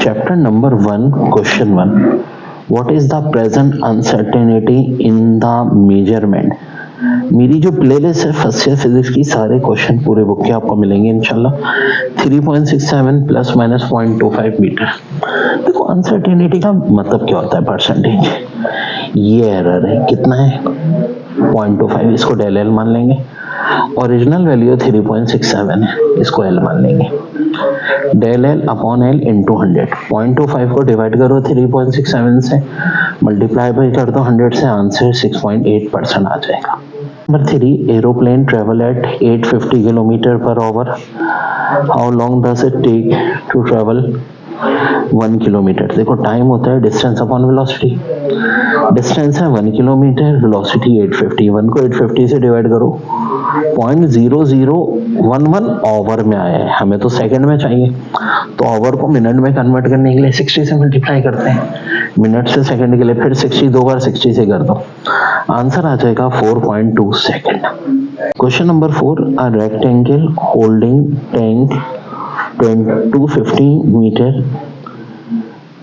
Chapter number 1, question 1. What is the present uncertainty in the measurement? मेरी जो playlist है first year physics की सारे क्वेश्चन पूरे बुक के आपको मिलेंगे इंशाल्लाह। 3.67 प्लस माइनस 0.25 मीटर। देखो अनसर्टेनिटी का मतलब क्या होता है, परसेंटेज। ये एरर है, कितना है 0.25, इसको डेल एल मान लेंगे। ओरिजिनल वैल्यू 3.67 है, इसको एल मान लेंगे। Del L upon L into 100। 0.25 को डिवाइड करो 3.67 से, मल्टीप्लाई बाई कर दो 100 से, आंसर 6.8% आ जाएगा। Number 3, aeroplane travel at 850 kilometre per hour. How long does it take to travel 1 kilometre. देखो टाइम होता है डिस्टेंस अपॉन वेलोसिटी। डिस्टेंस है 1 किलोमीटर, वेलोसिटी 850। 1 को 850 से डिवाइड करो, 0.0011 आवर में आया है, हमें तो सेकंड में चाहिए, तो आवर को मिनट में कन्वर्ट करने के लिए 60 से मल्टीप्लाई करते हैं, मिनट से सेकंड के लिए फिर 60 दो बार 60 से कर दो, आंसर आ जाएगा 4.2 second. Question number 4, a rectangle holding tank 250 metre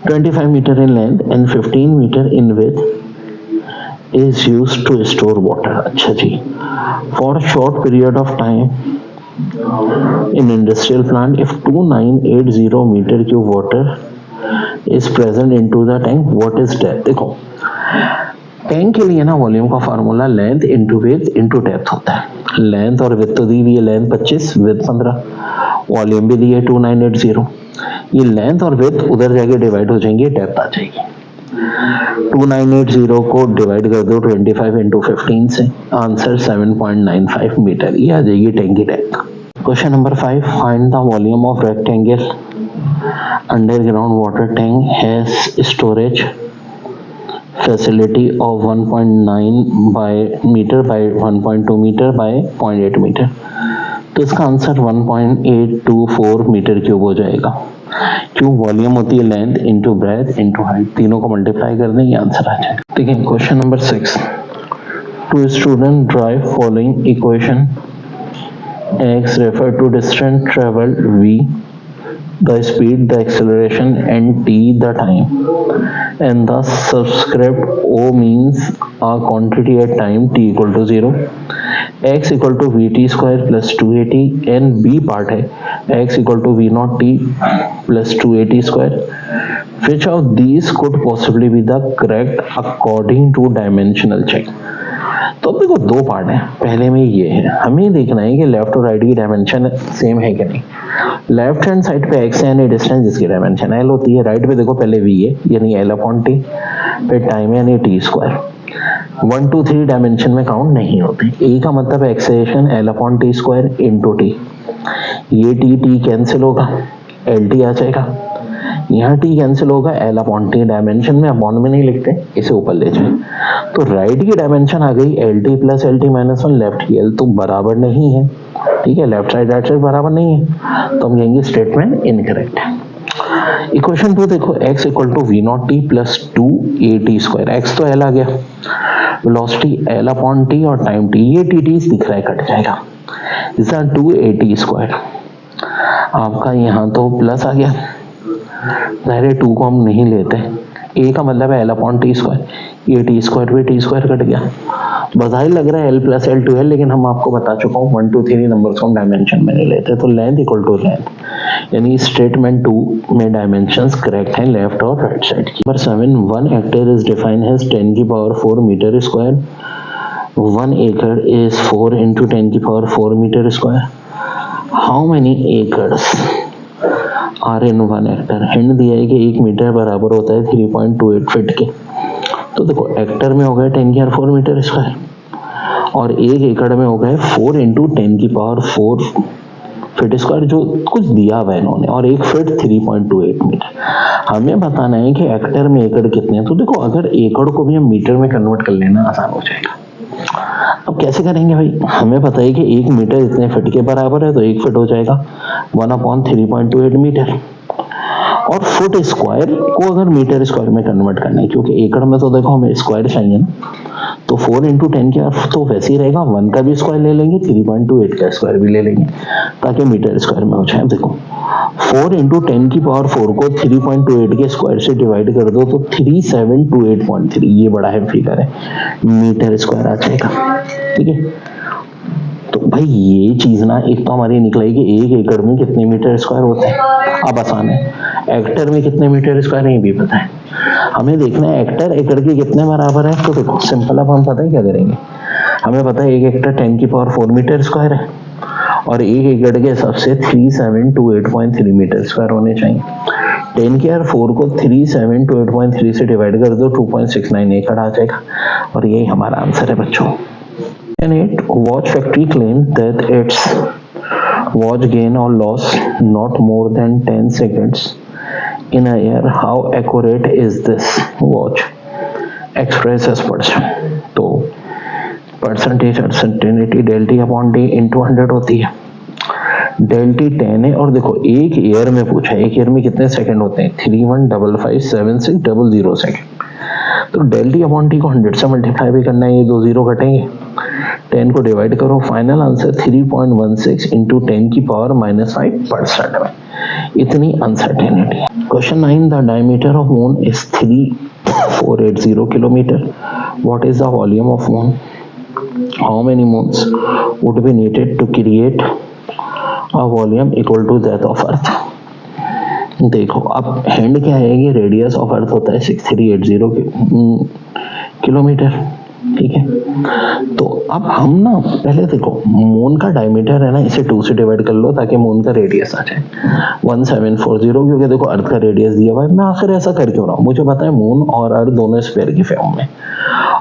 25 meter in length and 15 meter in width is used to store water. अच्छा जी, for a short period of time in industrial plant, if 2980 meter cube water is present into the tank, what is depth? देखो tank के लिए ना volume का formula length into width into depth होता है। Length और width तो दी हुई है, लेंथ 25 विड्थ 15, वॉल्यूम भी दी है 2980। ये लेंथ और विड्थ उधर जाके डिवाइड हो जाएंगे, डेप्थ आ जाएगी। 2980 को डिवाइड कर दो 25 इंटू 15 से, आंसर 7.95 मीटर, ये आ जाएगी टैंक की depth. Question number 5, find the volume of rectangle underground water tank has storage facility of 1.9 metre by 1.2 metre by 0.8 metre, तो इसका आंसर 1.824 मीटर क्यूब हो जाएगा। क्यों, वॉल्यूम होती है length into breadth into height, तीनों को मल्टीप्लाई कर दें, ये आंसर आ जाएगा। ठीक है, question number 6, two student drive following equation, x refer to distance travelled v, the speed, the acceleration, and t the time, and the subscript o means a quantity at time t equal to 0, x equal to vt square plus 2at, and b part है x equal to v naught t plus 2at square, which of these could possibly be the correct according to dimensional check। तो देखो दो part है, पहले में ये है, हमें देखना है कि लेफ्ट और राइट की डायमेंशन सेम है कि नहीं। लेफ्ट हैंड साइड पे x है यानी डिस्टेंस जिसकी डायमेंशन l होती है, राइट पे देखो पहले v है यानी l अपॉन t, फिर टाइम है यानी t स्क्वायर। 1 2 3 डायमेंशन में काउंट नहीं होते। a का मतलब acceleration l upon t square into t, ये t कैंसिल होगा, lt आ जाएगा, यहाँ t कैंसिल होगा, l अपॉन टी, डायमेंशन में अपॉन में नहीं लिखते, इसे ऊपर ले जाए, तो राइट की डायमेंशन आ गई lt plus lt minus 1, left की l तो बराबर नहीं है, ठीक है, लेफ्ट साइड राइट साइड बराबर नहीं है, तो हम कहेंगे स्टेटमेंट इनकरेक्ट है। इक्वेशन 2 देखो, x equal to V not T plus 2at square, x तो l आ गया, वेलोसिटी l अपॉन टी और टाइम t, ये टी दिख रहा है कट जाएगा, इसका 2at स्क्वायर, आपका यहाँ तो प्लस आ गया, ज़ाहिर 2 को हम नहीं लेते, a का मतलब है l अपॉन टी स्क्वायर, ये टी स्क्वायर भी टी स्क्वायर कट गया, बज़ाहिर लग रहा है l प्लस l टू है, लेकिन हम आपको बता चुका हूँ 1 2 3 नंबर्स को हम डायमेंशन में नहीं लेते, तो लेंथ इक्वल टू लेंथ, यानी स्टेटमेंट 2 में डायमेंशंस करेक्ट हैं लेफ्ट और राइट साइड की। Number 7, 1 hectare is defined as 10 की पावर 4 मीटर स्क्वायर, 1 एकड़ इज 4 इंटू 10 की power 4 meter square, how many acres are in 1 hectare. Hint दिया है कि 1 मीटर बराबर होता है 3.28 फीट के, तो देखो हेक्टर में हो गया 10 की पावर 4 मीटर स्क्वायर, और 1 एकड़ में हो गया 4 इंटू 10 की पावर 4 फीट स्क्वायर, जो कुछ दिया हुआ है इन्होंने, और 1 फीट 3.28 मीटर। हमें बताना है कि हेक्टर में एकड़ कितने हैं, तो देखो अगर एकड़ को भी हम मीटर में कन्वर्ट कर लेना आसान हो जाएगा। अब कैसे करेंगे भाई, हमें पता है कि 1 मीटर इतने फीट के बराबर है, तो 1 फीट हो जाएगा 1 अपॉन 3.28 मीटर, और फुट स्क्वायर को अगर मीटर स्क्वायर में कन्वर्ट करना है, क्योंकि एकड़ में तो देखो हमें स्क्वायर चाहिए ना, तो 4 इंटू 10 क्या तो वैसे ही रहेगा, 1 का भी स्क्वायर ले लेंगे, 3.28 का स्क्वायर भी ले लेंगे ताकि मीटर स्क्वायर में हो जाए। देखो 4 इंटू 10 की पावर 4 को 3.28 के स्क्वायर से डिवाइड कर दो तो 3728.3, ये बड़ा है फिगर है, मीटर स्क्वायर आ जाएगा। ठीक है, तो भाई ये चीज ना एक तो हमारी निकलाई कि 1 एकड़ में कितने मीटर स्क्वायर होते हैं, अब आसान है, हेक्टर में कितने मीटर स्क्वायर है ये भी पता है, हमें देखना है हेक्टर एकड़ के कितने बराबर है। तो देखो सिंपल, अब हम पता है क्या करेंगे, हमें पता है 1 हेक्टर 10 की पावर 4 मीटर स्क्वायर है और 1 एकड़ के हिसाब से 3728.3 मीटर स्क्वायर होने चाहिए। 10 की पावर 4 को 3728.3 से डिवाइड कर दो 2.69 एकड़ आ जाएगा और यही हमारा आंसर है बच्चों। And it watch factory claims that its watch gain or loss not more than 10 seconds in a year. How accurate is this watch? Express as percent. तो percentage uncertainty delta upon D into 100 होती है। डेल्टी 10 है और देखो एक year में पूछा है, एक ईयर में कितने सेकंड होते हैं, 31557600 सेकंड। तो डेल्टी अपॉन टी को 100 से मल्टीप्लाई भी करना है, ये 2 जीरो कटेंगे, 10 को डिवाइड करो, फाइनल आंसर 3.16 इंटू 10 की पावर -5% में, इतनी uncertainty. Question 9, the diameter of moon is 3480 kilometre, what is the volume of moon, how many moons would be needed to create a volume equal to that of earth. देखो अब hand क्या है, ये radius of earth होता है 6380 kilometre. ठीक है, तो अब हम ना पहले देखो मून का डायमीटर है ना, इसे 2 से डिवाइड कर लो ताकि मून का रेडियस आ जाए 1740, क्योंकि देखो अर्थ का रेडियस दिया हुआ है। मैं आखिर ऐसा कर क्यों रहा हूँ, मुझे पता है मून और अर्थ दोनों स्फीयर की फॉर्म में,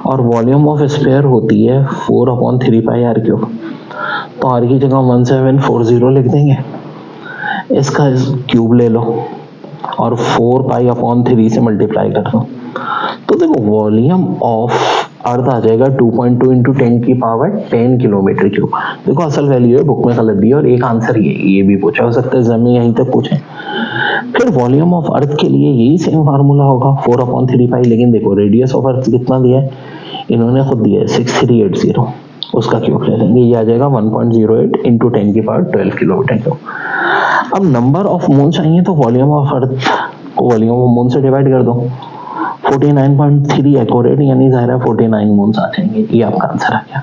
और वॉल्यूम ऑफ स्फीयर होती है 4/3 पाई आर क्यूब, तो आर की जगह 1740 लिख देंगे, इसका क्यूब ले लो और 4π/3 से मल्टीप्लाई कर दो, तो देखो वॉल्यूम ऑफ अर्थ आ जाएगा 2.2 इंटू 10 की पावर 10 किलोमीटर क्यूब। देखो असल वैल्यू है, बुक में गलत भी है और एक आंसर ये भी पूछा हो सकता है, जमीन यहीं तक पूछे। फिर वॉल्यूम ऑफ अर्थ के लिए यही सेम फार्मूला होगा 4/3 पाई, लेकिन देखो रेडियस ऑफ अर्थ कितना दिया है, इन्होंने खुद दिया है 6380, उसका क्यूब ले लेंगे, ये आ जाएगा 1.08 इंटू 10 की पावर 12 किलोमीटर क्यूब। अब नंबर ऑफ मून चाहिए तो वॉल्यूम ऑफ अर्थ को वॉल्यूम ऑफ मून से डिवाइड कर दो, 49.3 एक्यूरेट, यानी जाहिर है 49 मून्स आ जाएंगे, ये आपका आंसर आ गया।